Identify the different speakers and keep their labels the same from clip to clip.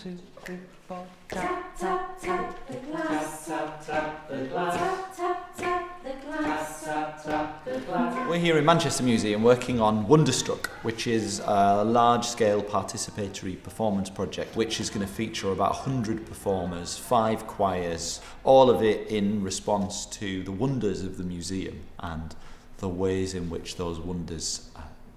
Speaker 1: 2, 3, 4.
Speaker 2: Tap, tap, tap the glass.
Speaker 3: Tap, tap, the glass.
Speaker 2: Tap, tap, tap the glass.
Speaker 3: Tap, tap, the glass.
Speaker 4: We're here in Manchester Museum working on Wonderstruck, which is a large-scale participatory performance project which is going to feature about 100 performers, 5 choirs, all of it in response to the wonders of the museum and the ways in which those wonders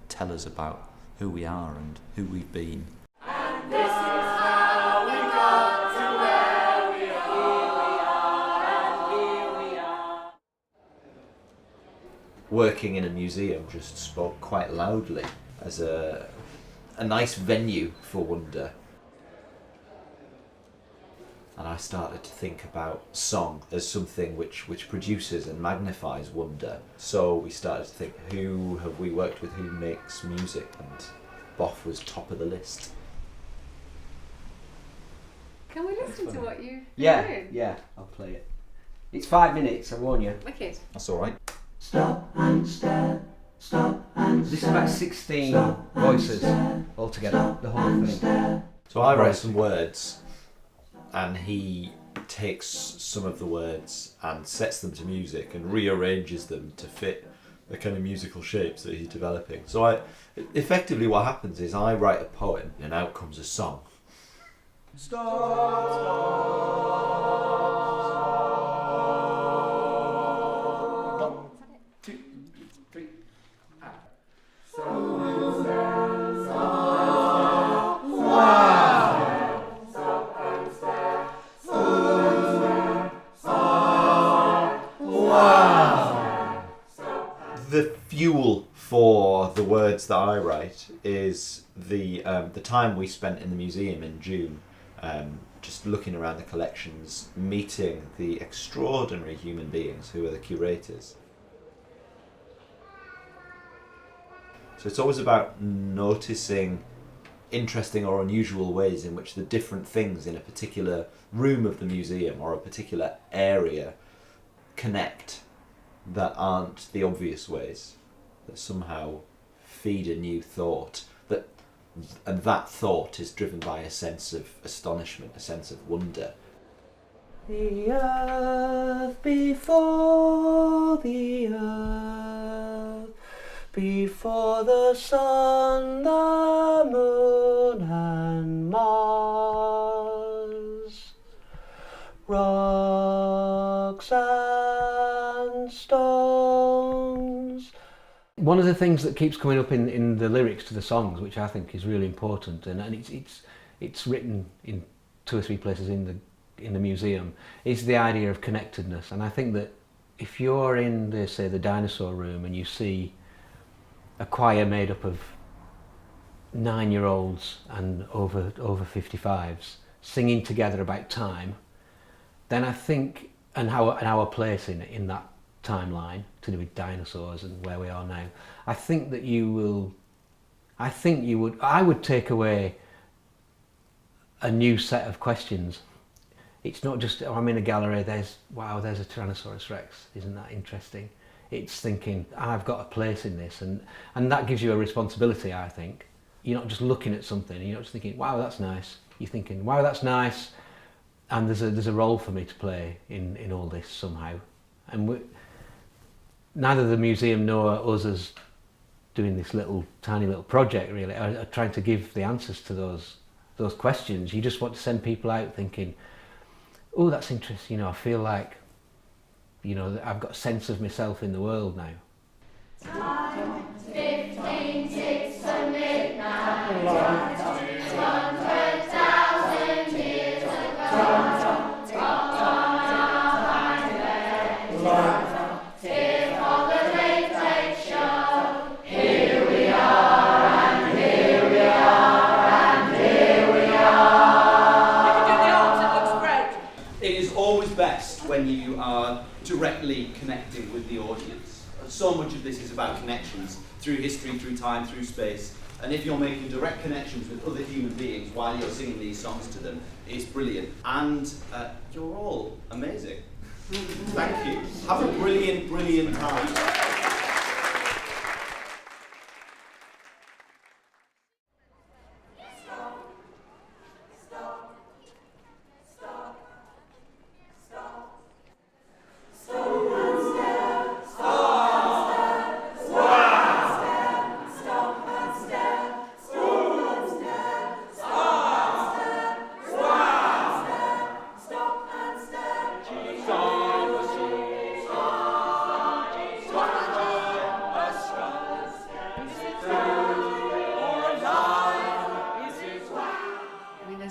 Speaker 4: tell us about who we are and who we've been.
Speaker 2: And this is how we got to where we are, and here we are.
Speaker 4: Working in a museum just spoke quite loudly as a nice venue for wonder. And I started to think about song as something which produces and magnifies wonder. So we started to think, who have we worked with who makes music? And Boff was top of the list.
Speaker 5: Can we listen to what you've been doing?
Speaker 1: Yeah, I'll play it. It's 5 minutes, I warn you.
Speaker 5: Wicked.
Speaker 4: That's all right.
Speaker 2: Stop and stare. Stop and
Speaker 1: This is about 16 voices altogether, the whole thing.
Speaker 4: So I write some words and he takes some of the words and sets them to music and rearranges them to fit the kind of musical shapes that he's developing. So effectively what happens is I write a poem and out comes a song. The fuel for the words that I write is the time we spent in the museum in June, just looking around the collections, meeting the extraordinary human beings who are the curators. So it's always about noticing interesting or unusual ways in which the different things in a particular room of the museum or a particular area connect, that aren't the obvious ways, that somehow feed a new thought, and that thought is driven by a sense of astonishment, a sense of wonder.
Speaker 1: The earth before the earth, before the sun, the moon and Mars, rocks and stones. One of the things that keeps coming up in the lyrics to the songs, which I think is really important, and it's written in 2 or 3 places in the museum, is the idea of connectedness. And I think that if you're in the dinosaur room and you see a choir made up of 9-year-olds and over 55s singing together about time, then I think, and our place in that timeline to do with dinosaurs and where we are now, I would take away a new set of questions. It's not just, oh, I'm in a gallery, there's a Tyrannosaurus Rex, isn't that interesting? It's thinking, I've got a place in this, and that gives you a responsibility, I think. You're not just looking at something, and you're not just thinking, wow, that's nice. You're thinking, wow, that's nice, and there's a role for me to play in all this somehow. And neither the museum nor us as doing this tiny little project really are trying to give the answers to those questions. You just want to send people out thinking, oh, that's interesting, I feel like, I've got a sense of myself in the world now.
Speaker 2: Time, 15 ticks to midnight. 100,000 years ago. Here for the late, late show. Here we are, and here we are, and here we are.
Speaker 6: If you do the arms, it looks great.
Speaker 7: It is always best when you are directly connecting with the audience. So much of this is about connections through history, through time, through space. And if you're making direct connections with other human beings while you're singing these songs to them, it's brilliant. And you're all amazing. Thank you. Have a brilliant, brilliant time.
Speaker 2: Stop.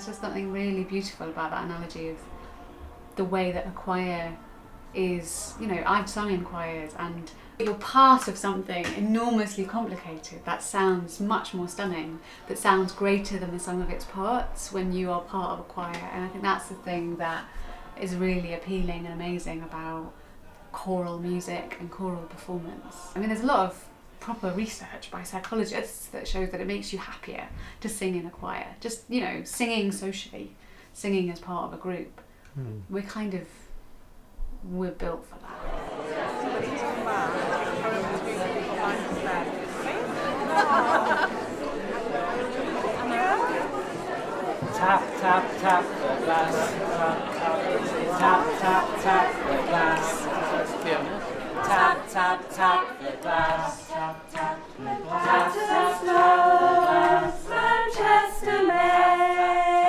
Speaker 5: there's just something really beautiful about that analogy of the way that a choir is, you know, I've sung in choirs, and you're part of something enormously complicated that sounds much more stunning, that sounds greater than the sum of its parts when you are part of a choir. And I think that's the thing that is really appealing and amazing about choral music and choral performance. I mean, there's a lot of proper research by psychologists that shows that it makes you happier to sing in a choir. Just, you know, singing socially, singing as part of a group. We're built for that.
Speaker 3: Tap, tap, tap the glass. Tap, tap, tap the glass. Tap, tap, tap the glass. Tap, tap the glass. Tap, tap, tap the glass.
Speaker 2: Manchester May.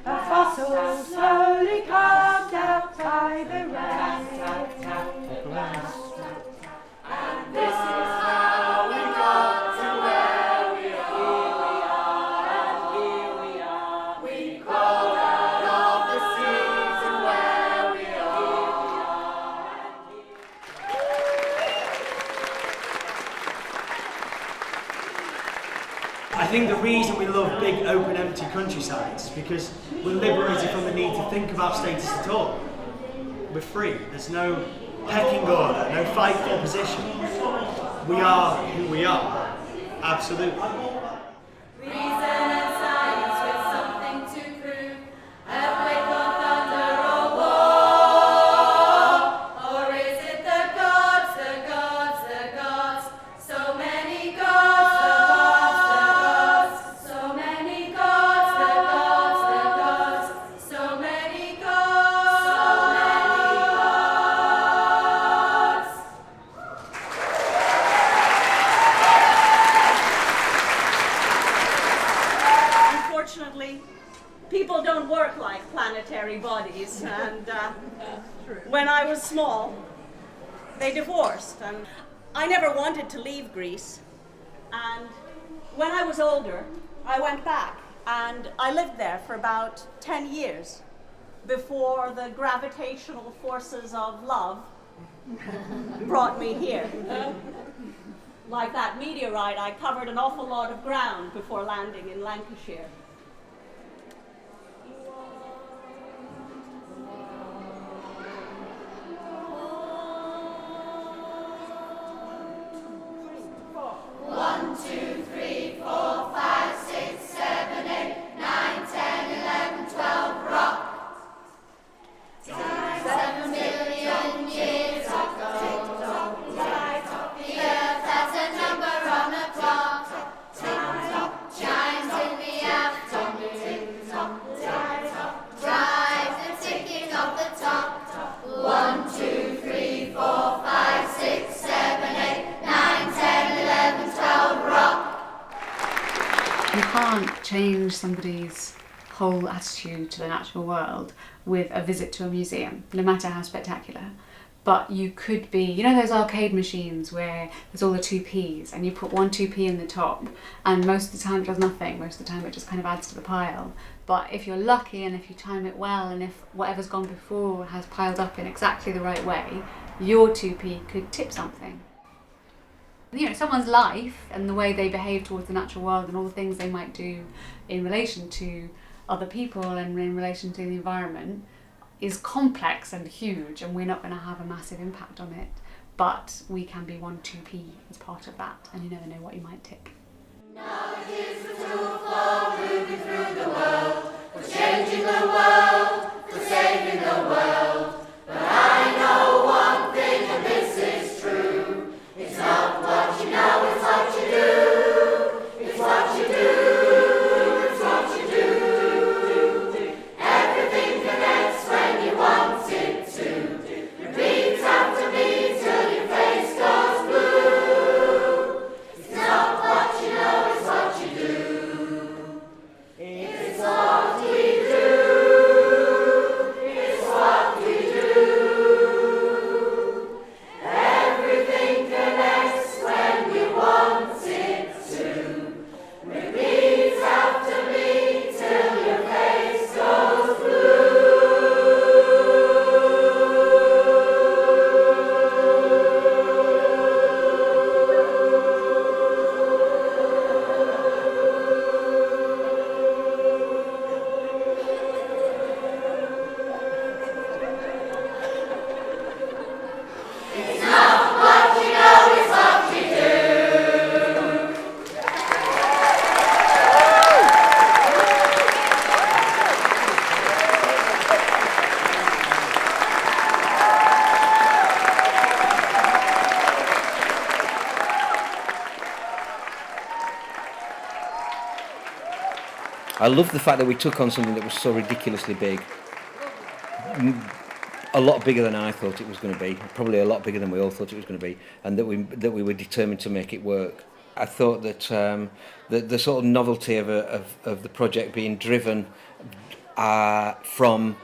Speaker 2: A fossil slowly carved out by the rain. And this is how we got to where we are. And here we are. We crawled out of the seas and where we are.
Speaker 6: I think the reason we love big, open, empty countrysides is because we're liberated from the need to think about status at all. We're free. There's no pecking order, no fight for position. We are who we are. Absolutely.
Speaker 2: Reason and science with something to prove. Earthquake or thunder or war. Or is it the gods, the gods, the gods? So many gods, so many gods, the gods, the gods, so many gods, so many gods.
Speaker 8: Unfortunately, people don't work like planetary bodies, and when I was small, they divorced, and I never wanted to leave Greece. And when I was older, I went back, and I lived there for about 10 years before the gravitational forces of love brought me here. Like that meteorite, I covered an awful lot of ground before landing in Lancashire.
Speaker 2: One, two, three, 4, 5, 6, 7, 8, 9, 10, 11, 12, rock. 7 million years ago, the earth has a number on a clock. Tick-tock, chimes in the afternoon. Tick-tock, tick-tock, drive the ticking of the top. 1, 2, 3, 4, 5, 6, 7, 8, 9, 10, 11, 12, rock.
Speaker 5: You can't change somebody's whole attitude to the natural world with a visit to a museum, no matter how spectacular. But you could be, you know those arcade machines where there's all the 2p's and you put one 2p in the top and most of the time it does nothing, most of the time it just kind of adds to the pile. But if you're lucky and if you time it well and if whatever's gone before has piled up in exactly the right way, your 2p could tip something. You know, someone's life and the way they behave towards the natural world and all the things they might do in relation to other people and in relation to the environment is complex and huge, and we're not going to have a massive impact on it, but we can be 1 2p as part of that, and you never know what you might tick.
Speaker 2: Knowledge is the tool for moving through the world, for changing the world, for saving the world. But I know one thing, and this is true. It's not what you know, it's what you do. It's what you do. It's what you do. Everything connects when you want it to. Repeat after me till your face goes blue. It's not what you know, it's what you do.
Speaker 1: I love the fact that we took on something that was so ridiculously big. A lot bigger than I thought it was going to be, probably a lot bigger than we all thought it was going to be, and that we were determined to make it work. I thought that the sort of novelty of the project being driven from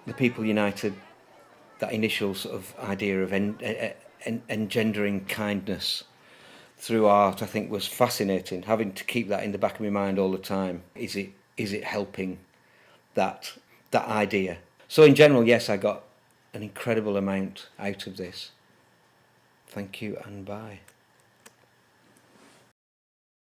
Speaker 1: the People United, that initial sort of idea of engendering kindness through art, I think was fascinating. Having to keep that in the back of my mind all the time. Is it helping that idea? So in general, yes, I got an incredible amount out of this. Thank you and bye.